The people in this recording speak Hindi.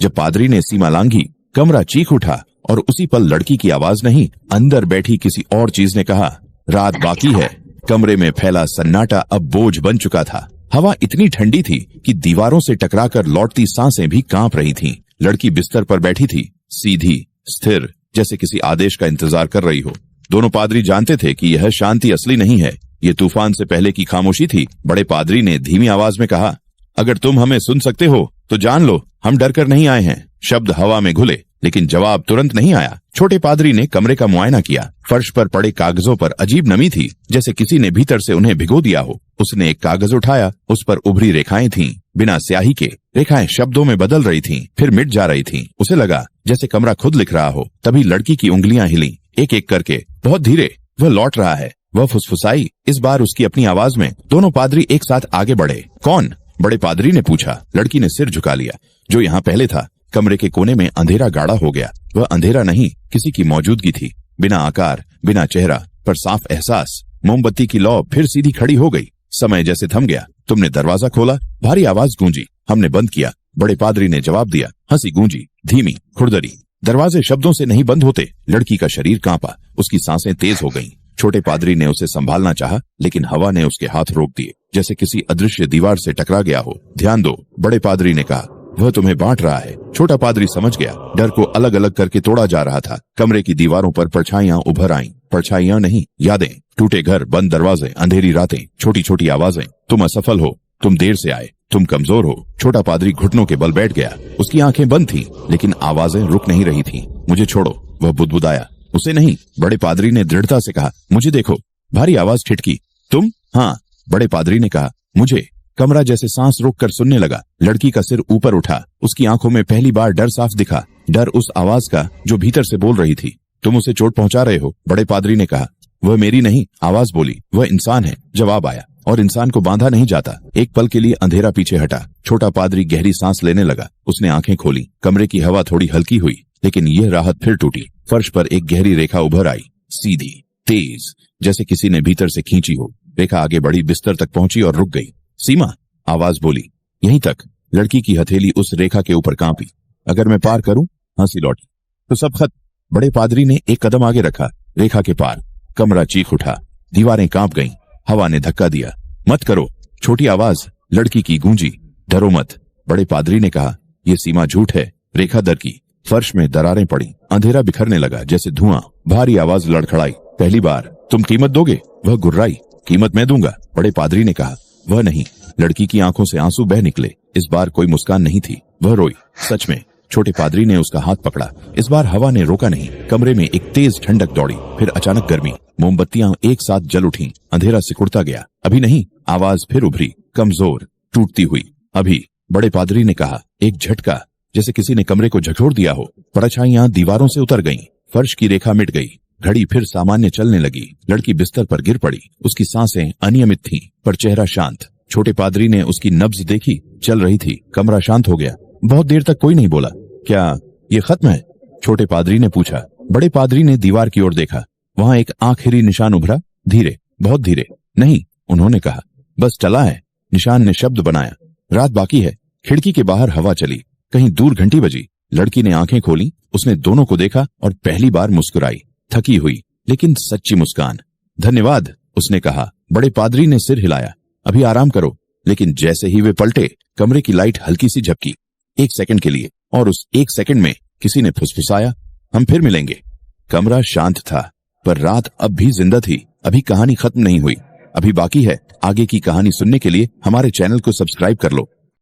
जब पादरी ने सीमा लांघी, कमरा चीख उठा और उसी पल लड़की की आवाज नहीं, अंदर बैठी किसी और चीज ने कहा, रात बाकी है। कमरे में फैला सन्नाटा अब बोझ बन चुका था। हवा इतनी ठंडी थी कि दीवारों से टकराकर लौटती सांसें भी कांप रही थीं। लड़की बिस्तर पर बैठी थी, सीधी, स्थिर, जैसे किसी आदेश का इंतजार कर रही हो। दोनों पादरी जानते थे कि यह शांति असली नहीं है, ये तूफान से पहले की खामोशी थी। बड़े पादरी ने धीमी आवाज में कहा, अगर तुम हमें सुन सकते हो तो जान लो, हम डर कर नहीं आए हैं। शब्द हवा में घुले, लेकिन जवाब तुरंत नहीं आया। छोटे पादरी ने कमरे का मुआयना किया। फर्श पर पड़े कागजों पर अजीब नमी थी, जैसे किसी ने भीतर से उन्हें भिगो दिया हो। उसने एक कागज उठाया, उस पर उभरी रेखाएं थीं, बिना स्याही के। रेखाएं शब्दों में बदल रही थीं, फिर मिट जा रही थीं। उसे लगा जैसे कमरा खुद लिख रहा हो। तभी लड़की की उंगलियां हिलीं, एक एक करके, बहुत धीरे। वह लौट रहा है, वह फुसफुसाई, इस बार उसकी अपनी आवाज में। दोनों पादरी एक साथ आगे बढ़े। कौन? बड़े पादरी ने पूछा। लड़की ने सिर झुका लिया। जो यहाँ पहले था। कमरे के कोने में अंधेरा गाढ़ा हो गया। वह अंधेरा नहीं, किसी की मौजूदगी थी, बिना आकार, बिना चेहरा, पर साफ एहसास। मोमबत्ती की लौ फिर सीधी खड़ी हो गई। समय जैसे थम गया। तुमने दरवाजा खोला, भारी आवाज गूंजी। हमने बंद किया। बड़े पादरी ने जवाब दिया। हंसी गूंजी, धीमी, खुरदरी। दरवाजे शब्दों से नहीं बंद होते। लड़की का शरीर कांपा, उसकी सांसें तेज हो गईं। छोटे पादरी ने उसे संभालना चाहा, लेकिन हवा ने उसके हाथ रोक दिए, जैसे किसी अदृश्य दीवार से टकरा गया हो। ध्यान दो, बड़े पादरी ने कहा, वह तुम्हें बांट रहा है। छोटा पादरी समझ गया। डर को अलग अलग करके तोड़ा जा रहा था। कमरे की दीवारों पर परछाइयां उभर आईं। परछाइयां नहीं, यादें। टूटे घर, बंद दरवाजे, अंधेरी रातें, छोटी छोटी आवाजें। तुम असफल हो, तुम देर से आए, तुम कमजोर हो। छोटा पादरी घुटनों के बल बैठ गया। उसकी आंखें बंद थीं, लेकिन आवाजें रुक नहीं रही थीं। मुझे छोड़ो, वह बुदबुदाया। उसे नहीं, बड़े पादरी ने दृढ़ता से कहा। मुझे देखो। भारी आवाज ठिठकी। तुम? हाँ, बड़े पादरी ने कहा। मुझे। कमरा जैसे सांस रोककर सुनने लगा। लड़की का सिर ऊपर उठा। उसकी आंखों में पहली बार डर साफ दिखा। डर उस आवाज का जो भीतर से बोल रही थी। तुम उसे चोट पहुंचा रहे हो, बड़े पादरी ने कहा। वह मेरी नहीं, आवाज बोली। वह इंसान है, जवाब आया। और इंसान को बांधा नहीं जाता। एक पल के लिए अंधेरा पीछे हटा। छोटा पादरी गहरी सांस लेने लगा। उसने आंखें खोली। कमरे की हवा थोड़ी हल्की हुई, लेकिन यह राहत फिर टूटी। फर्श पर एक गहरी रेखा उभर आई, सीधी, तेज, जैसे किसी ने भीतर से खींची हो। रेखा आगे बढ़ी, बिस्तर तक पहुंची और रुक गई। सीमा, आवाज बोली। यहीं तक। लड़की की हथेली उस रेखा के ऊपर कांपी। अगर मैं पार करूं? हंसी लौटी। तो सब खत्म। बड़े पादरी ने एक कदम आगे रखा। रेखा के पार। कमरा चीख उठा। दीवारें कांप गईं। हवा ने धक्का दिया। मत करो। छोटी आवाज लड़की की गूंजी। डरो मत। बड़े पादरी ने कहा। यह सीमा झूठ है। रेखा दर की। फर्श में दरारें पड़ी। अंधेरा बिखरने लगा जैसे धुआं। भारी आवाज लड़खड़ाई। पहली बार। तुम कीमत दोगे? वह गुर्राई। कीमत मैं दूंगा, बड़े पादरी ने कहा। वह नहीं। लड़की की आंखों से आंसू बह निकले। इस बार कोई मुस्कान नहीं थी। वह रोई। सच में। छोटे पादरी ने उसका हाथ पकड़ा। इस बार हवा ने रोका नहीं। कमरे में एक तेज ठंडक दौड़ी, फिर अचानक गर्मी। मोमबत्तियां एक साथ जल उठीं। अंधेरा सिकुड़ता गया। अभी नहीं। आवाज फिर उभरी, कमजोर, टूटती हुई। अभी। बड़े पादरी ने कहा। एक झटका, जैसे किसी ने कमरे को झकझोर दिया हो। परछाइयां दीवारों से उतर गईं। फर्श की रेखा मिट गई। घड़ी फिर सामान्य चलने लगी। लड़की बिस्तर पर गिर पड़ी। उसकी सांसें अनियमित थीं, पर चेहरा शांत। छोटे पादरी ने उसकी नब्ज देखी, चल रही थी। कमरा शांत हो गया। बहुत देर तक कोई नहीं बोला। क्या ये खत्म है? छोटे पादरी ने पूछा। बड़े पादरी ने दीवार की ओर देखा। वहां एक आखिरी निशान उभरा, धीरे, बहुत धीरे। नहीं, उन्होंने कहा, बस चला है। निशान ने शब्द बनाया। रात बाकी है। खिड़की के बाहर हवा चली। कहीं दूर घंटी बजी। लड़की ने आंखें खोली। उसने दोनों को देखा और पहली बार मुस्कुराई। थकी हुई, लेकिन सच्ची मुस्कान। धन्यवाद, उसने कहा। बड़े पादरी ने सिर हिलाया। अभी आराम करो। लेकिन जैसे ही वे पलटे, कमरे की लाइट हल्की सी झपकी। एक सेकंड के लिए, और उस एक सेकंड में किसी ने फुसफुसाया, हम फिर मिलेंगे। कमरा शांत था, पर रात अब भी जिंदा थी। अभी कहानी खत्म नहीं हुई। अभी बाकी है। आगे की कहानी सुनने के लिए हमारे चैनल को सब्सक्राइब कर लो।